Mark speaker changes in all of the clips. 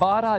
Speaker 1: 12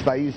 Speaker 2: 27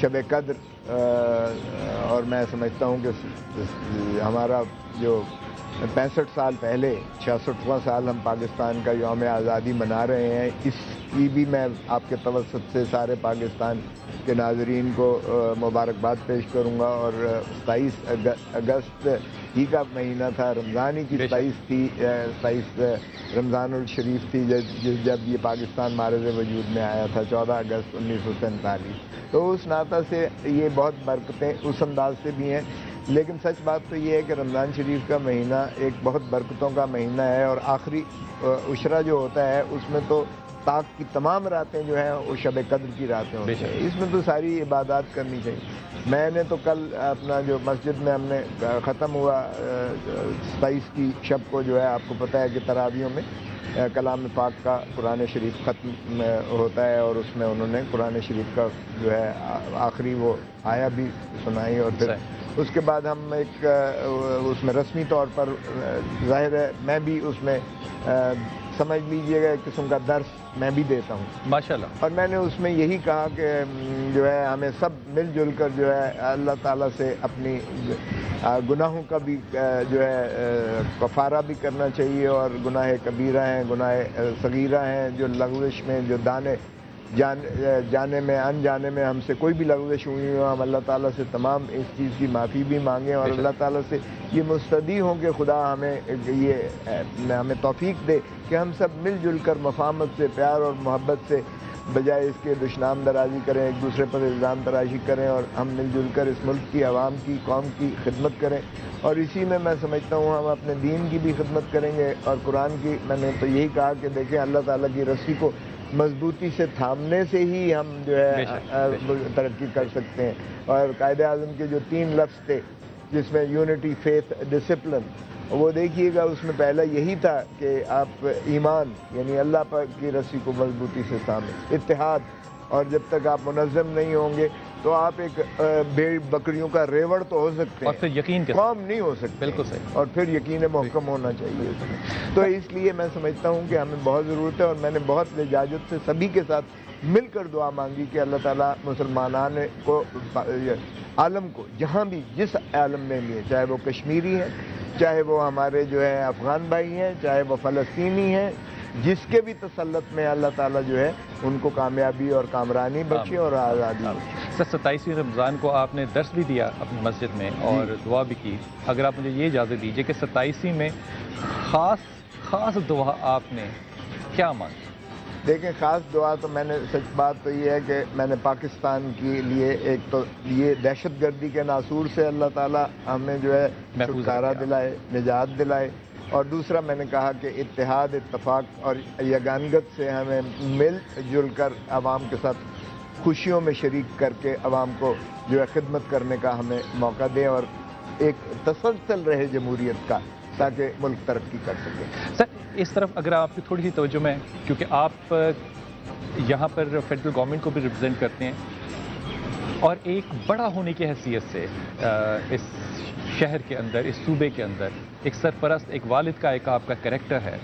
Speaker 2: شب قدر اور میں سمجھتا ہوں کہ ہمارا جو 65 سال پہلے 66واں سال ہم پاکستان کا یوم آزادی منا رہے ہیں، اس کی بھی میں آپ کے توسط سے سارے پاکستان کے ناظرین کو مبارکباد پیش کروں گا۔ اور 27 اگست ہی کا مہینہ تھا، رمضان ہی کی 27 رمضان الشریف تھی جب یہ پاکستان معرض وجود میں آیا تھا، 14 اگست 1947۔ تو اس ناطہ سے یہ بہت برکتیں اس انداز سے بھی ہیں، لیکن سچ بات تو یہ ہے کہ رمضان شریف کا مہینہ ایک بہت برکتوں کا مہینہ ہے، اور آخری عشرہ جو ہوتا ہے اس میں تو طاق کی تمام راتیں جو ہیں وہ شب قدر کی راتیں ہوتی ہیں، اس میں تو ساری عبادات کرنی چاہیے۔ میں نے تو کل اپنا جو مسجد میں ہم نے ختم ہوا 27 کی شب کو جو ہے، آپ کو پتہ ہے کہ تراویحوں میں کلام پاک کا قرآن شریف ختم ہوتا ہے، اور اس میں انہوں نے قرآن شریف کا جو ہے آخری وہ آیا بھی سنائی، اور پھر اس کے بعد ہم ایک اس میں رسمی طور پر ظاہر ہے میں بھی اس میں سمجھ لیجئے گا ایک قسم کا درس میں بھی دیتا ہوں
Speaker 1: ماشاءاللہ۔ اور
Speaker 2: میں نے اس میں یہی کہا کہ جو ہے ہمیں سب مل جل کر جو ہے اللہ تعالیٰ سے اپنی گناہوں کا بھی جو ہے کفارہ بھی کرنا چاہیے، اور گناہ کبیرہ ہیں، گناہ صغیرہ ہیں، جو لغزش میں جو جانے میں انجانے میں ہم سے کوئی بھی لغزش ہوئی ہو، ہم اللہ تعالیٰ سے تمام اس چیز کی معافی بھی مانگیں، اور اللہ تعالیٰ سے یہ مستدعی ہوں کہ خدا ہمیں توفیق دے کہ ہم سب مل جل کر مفاہمت سے، پیار اور محبت سے، بجائے اس کے دشنام درازی کریں، ایک دوسرے پر الزام تراشی کریں، اور ہم مل جل کر اس ملک کی عوام کی، قوم کی خدمت کریں، اور اسی میں سمجھتا ہوں ہم اپنے دین کی بھی خدمت کریں گے، اور قرآن کی میں نے تو یہی کہا کہ دیکھیں اللہ تعالیٰ کی رسی کو مضبوطی سے تھامنے سے ہی ہم جو ہے ترقی کر سکتے ہیں۔ اور قائد اعظم کے جو 3 لفظ تھے جس میں یونٹی، فیتھ، ڈسپلن، وہ دیکھیے گا اس میں پہلا یہی تھا کہ آپ ایمان یعنی اللہ پر کی رسی کو مضبوطی سے تھامیں، اتحاد، اور جب تک آپ منظم نہیں ہوں گے تو آپ ایک بھیڑ بکریوں کا ریوڑ تو ہو سکتے ہیں،
Speaker 1: اور پھر یقین کے
Speaker 2: قوم نہیں ہو سکتے،
Speaker 1: بالکل صحیح،
Speaker 2: اور پھر یقین محکم ہونا چاہیے اس میں۔ تو اس لیے میں سمجھتا ہوں کہ ہمیں بہت ضرورت ہے، اور میں نے بہت لجاجت سے سبھی کے ساتھ مل کر دعا مانگی کہ اللہ تعالیٰ مسلمانان کو، عالم کو، جہاں بھی جس عالم میں بھی ہے، چاہے وہ کشمیری ہیں، چاہے وہ ہمارے جو ہے افغان بھائی ہیں، چاہے وہ فلسطینی ہیں، جس کے بھی تسلط میں اللہ تعالیٰ جو ہے ان کو کامیابی اور کامرانی بخشے اور آزادی بخشے۔
Speaker 1: سر 27ویں رمضان کو آپ نے درس بھی دیا اپنی مسجد میں اور دعا بھی کی، اگر آپ مجھے یہ اجازت دیجیے کہ 27ویں میں خاص دعا آپ نے کیا مانگی؟
Speaker 2: دیکھیں خاص دعا تو میں نے، سچ بات تو یہ ہے کہ میں نے پاکستان کے لیے ایک تو یہ دہشت گردی کے ناسور سے اللہ تعالیٰ ہمیں جو ہے چھٹکارا دلائے، نجات دلائے، اور دوسرا میں نے کہا کہ اتحاد، اتفاق اور یگانگت سے ہمیں مل جل کر عوام کے ساتھ خوشیوں میں شریک کر کے عوام کو جو ہے خدمت کرنے کا ہمیں موقع دیں، اور ایک تسلسل رہے جمہوریت کا تاکہ ملک ترقی کر سکے۔
Speaker 1: سر اس طرف اگر آپ کی تھوڑی سی توجہ میں، کیونکہ آپ یہاں پر فیڈرل گورنمنٹ کو بھی ریپرزینٹ کرتے ہیں، اور ایک بڑا ہونے کی حیثیت سے اس شہر کے اندر، اس صوبے کے اندر ایک سرپرست، ایک والد کا ایک آپ کا کریکٹر ہے۔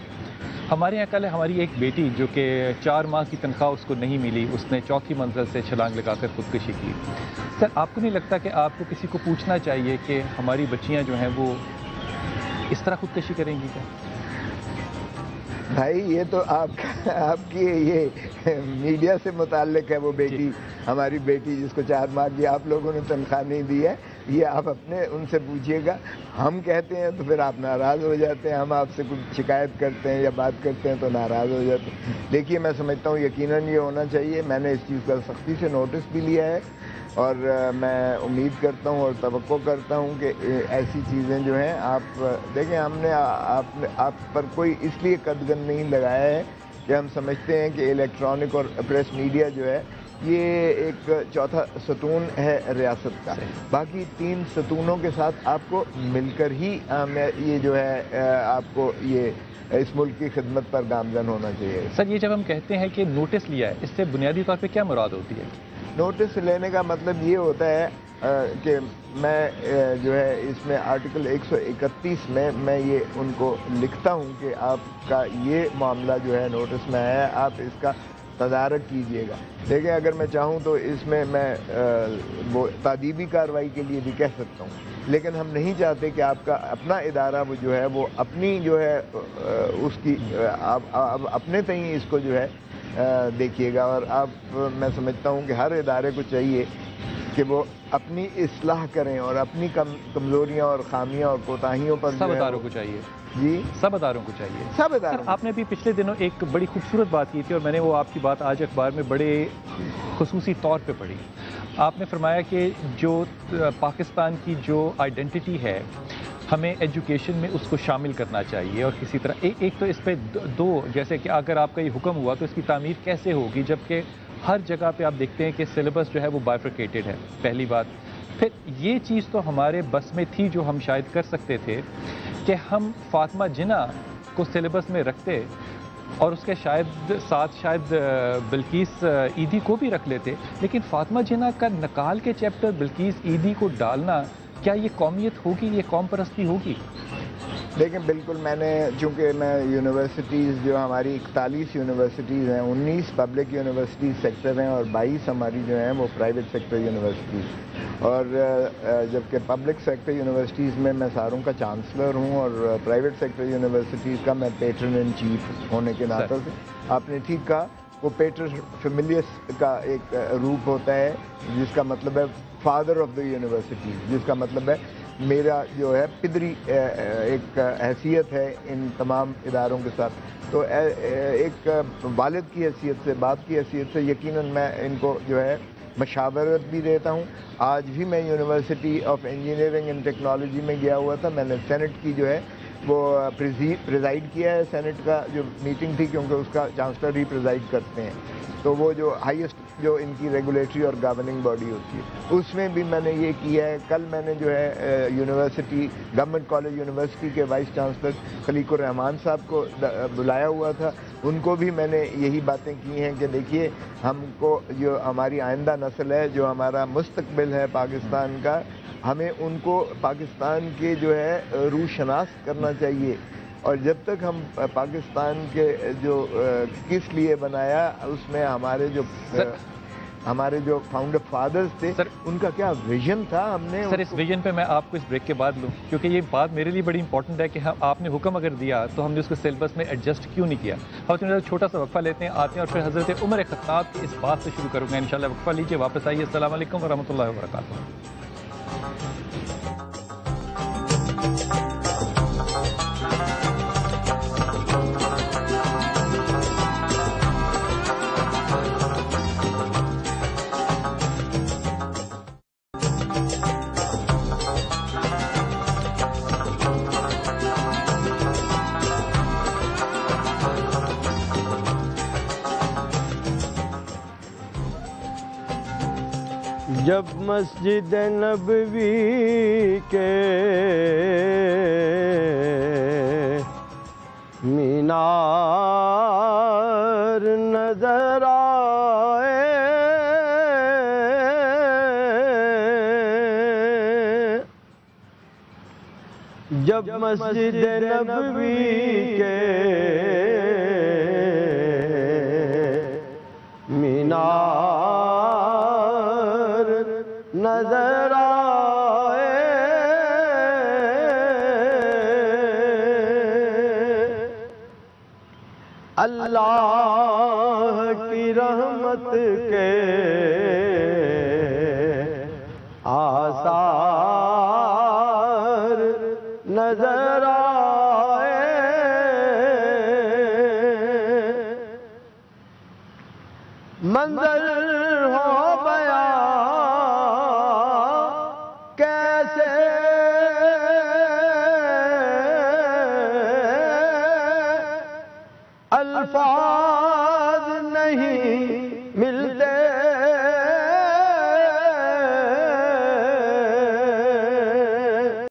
Speaker 1: ہمارے یہاں کل ہماری ایک بیٹی جو کہ 4 ماہ کی تنخواہ اس کو نہیں ملی، اس نے 4تھی منزل سے چھلانگ لگا کر خودکشی کی۔ سر آپ کو نہیں لگتا کہ آپ کو کسی کو پوچھنا چاہیے کہ ہماری بچیاں جو ہیں وہ اس طرح خودکشی کریں گی کیا؟
Speaker 2: بھائی یہ تو آپ کی یہ میڈیا سے متعلق ہے، وہ بیٹی، ہماری بیٹی جس کو 4 ماہ کی آپ لوگوں نے تنخواہ نہیں دی ہے، یہ آپ اپنے ان سے پوچھیے گا۔ ہم کہتے ہیں تو پھر آپ ناراض ہو جاتے ہیں، ہم آپ سے کچھ شکایت کرتے ہیں یا بات کرتے ہیں تو ناراض ہو جاتے ہیں۔ دیکھیے میں سمجھتا ہوں یقیناً یہ ہونا چاہیے، میں نے اس چیز کا سختی سے نوٹس بھی لیا ہے، اور میں امید کرتا ہوں اور توقع کرتا ہوں کہ ایسی چیزیں جو ہیں، آپ دیکھیں ہم نے آپ پر کوئی اس لیے قدغن نہیں لگایا ہے کہ ہم سمجھتے ہیں کہ الیکٹرانک اور پریس میڈیا جو ہے یہ ایک چوتھا ستون ہے ریاست کا، باقی 3 ستونوں کے ساتھ آپ کو مل کر ہی یہ جو ہے آپ کو یہ اس ملک کی خدمت پر گامزن ہونا چاہیے۔
Speaker 1: سر یہ جب ہم کہتے ہیں کہ نوٹس لیا ہے، اس سے بنیادی طور پہ کیا مراد ہوتی ہے؟
Speaker 2: نوٹس لینے کا مطلب یہ ہوتا ہے کہ میں جو ہے اس میں آرٹیکل 131 میں یہ ان کو لکھتا ہوں کہ آپ کا یہ معاملہ جو ہے نوٹس میں ہے، آپ اس کا تدارک کیجیے گا. دیکھیں اگر میں چاہوں تو اس میں وہ تعدیبی کارروائی کے لیے بھی کہہ سکتا ہوں, لیکن ہم نہیں چاہتے کہ آپ کا اپنا ادارہ وہ جو ہے وہ اپنی جو ہے اس کی آپ اپنے تئیں اس کو جو ہے دیکھیے گا. اور میں سمجھتا ہوں کہ ہر ادارے کو چاہیے کہ وہ اپنی اصلاح کریں اور اپنی کمزوریاں اور خامیاں اور کوتاہیوں پر
Speaker 1: سب اداروں کو چاہیے.
Speaker 2: جی
Speaker 1: سب اداروں کو چاہیے.
Speaker 2: سب اداروں.
Speaker 1: آپ نے بھی پچھلے دنوں ایک بڑی خوبصورت بات کی تھی اور میں نے وہ آپ کی بات آج اخبار میں بڑے خصوصی طور پہ پڑھی. آپ نے فرمایا کہ جو پاکستان کی جو آئیڈینٹی ہے ہمیں ایجوکیشن میں اس کو شامل کرنا چاہیے, اور کسی طرح ایک تو اس پہ دو, جیسے کہ اگر آپ کا یہ حکم ہوا تو اس کی تعمیر کیسے ہوگی جبکہ ہر جگہ پہ آپ دیکھتے ہیں کہ سلیبس جو ہے وہ بائفرکیٹڈ ہے, پہلی بات. پھر یہ چیز تو ہمارے بس میں تھی جو ہم شاید کر سکتے تھے کہ ہم فاطمہ جناح کو سلیبس میں رکھتے اور اس کے شاید بلقیس عیدی کو بھی رکھ لیتے, لیکن فاطمہ جناح کا نکال کے چیپٹر بلقیس عیدی کو ڈالنا, کیا یہ قومیت ہوگی, یہ قوم پرستی ہوگی؟
Speaker 2: دیکھیں بالکل, چونکہ میں یونیورسٹیز جو ہماری 41 یونیورسٹیز ہیں, 19 پبلک یونیورسٹیز سیکٹر ہیں اور 22 ہماری جو ہیں وہ پرائیویٹ سیکٹر یونیورسٹیز, اور جبکہ پبلک سیکٹر یونیورسٹیز میں ساروں کا چانسلر ہوں اور پرائیویٹ سیکٹر یونیورسٹیز کا میں پیٹرن ان چیف ہونے کے ناطے سے. آپ نے ٹھیک کہا, وہ پیٹر فیملیس کا ایک روپ ہوتا ہے جس کا مطلب ہے فادر آف دا یونیورسٹی, جس کا مطلب ہے میرا جو ہے پدری ایک حیثیت ہے ان تمام اداروں کے ساتھ. تو ایک والد کی حیثیت سے, باپ کی حیثیت سے یقیناً میں ان کو جو ہے مشاورت بھی دیتا ہوں. آج بھی میں university of engineering and technology میں گیا ہوا تھا, میں نے سینٹ کی جو ہے وہ پریزائڈ کیا ہے. سینٹ کا جو میٹنگ تھی, کیونکہ اس کا چانسلر ہی پریزائڈ کرتے ہیں, تو وہ جو ہائیسٹ جو ان کی ریگولیٹری اور گورننگ باڈی ہوتی ہے, اس میں بھی میں نے یہ کیا ہے. کل میں نے جو ہے یونیورسٹی گورنمنٹ کالج یونیورسٹی کے وائس چانسلر خلیق الرحمان صاحب کو بلایا ہوا تھا. ان کو بھی میں نے یہی باتیں کی ہیں کہ دیکھیے ہم کو جو ہماری آئندہ نسل ہے, جو ہمارا مستقبل ہے پاکستان کا, ہمیں ان کو پاکستان کے جو ہے روح شناس کرنا چاہیے. اور جب تک ہم پاکستان کے جو کس لیے بنایا, اس میں ہمارے جو فاؤنڈر فادرز تھے ان کا کیا ویژن تھا, ہم نے
Speaker 1: سر اس ویژن پہ میں آپ کو اس بریک کے بعد لوں, کیونکہ یہ بات میرے لیے بڑی امپورٹنٹ ہے کہ آپ نے حکم اگر دیا تو ہم نے اس کو سلیبس میں ایڈجسٹ کیوں نہیں کیا. ہم چھوٹا سا وقفہ لیتے ہیں, آتے ہیں اور پھر حضرت عمر خطاب کی اس بات سے شروع کروں گا انشاءاللہ. وقفہ لیجیے, واپس آئیے. السلام علیکم ورحمۃ اللہ وبرکاتہ.
Speaker 3: جب مسجد نبوی کے مینار نظر آئے, جب مسجد نبوی کے مینار نظر آئے, اللہ کی رحمت کے آثار نظر آئے, منظر ہو بیان کیسے الفاظ نہیں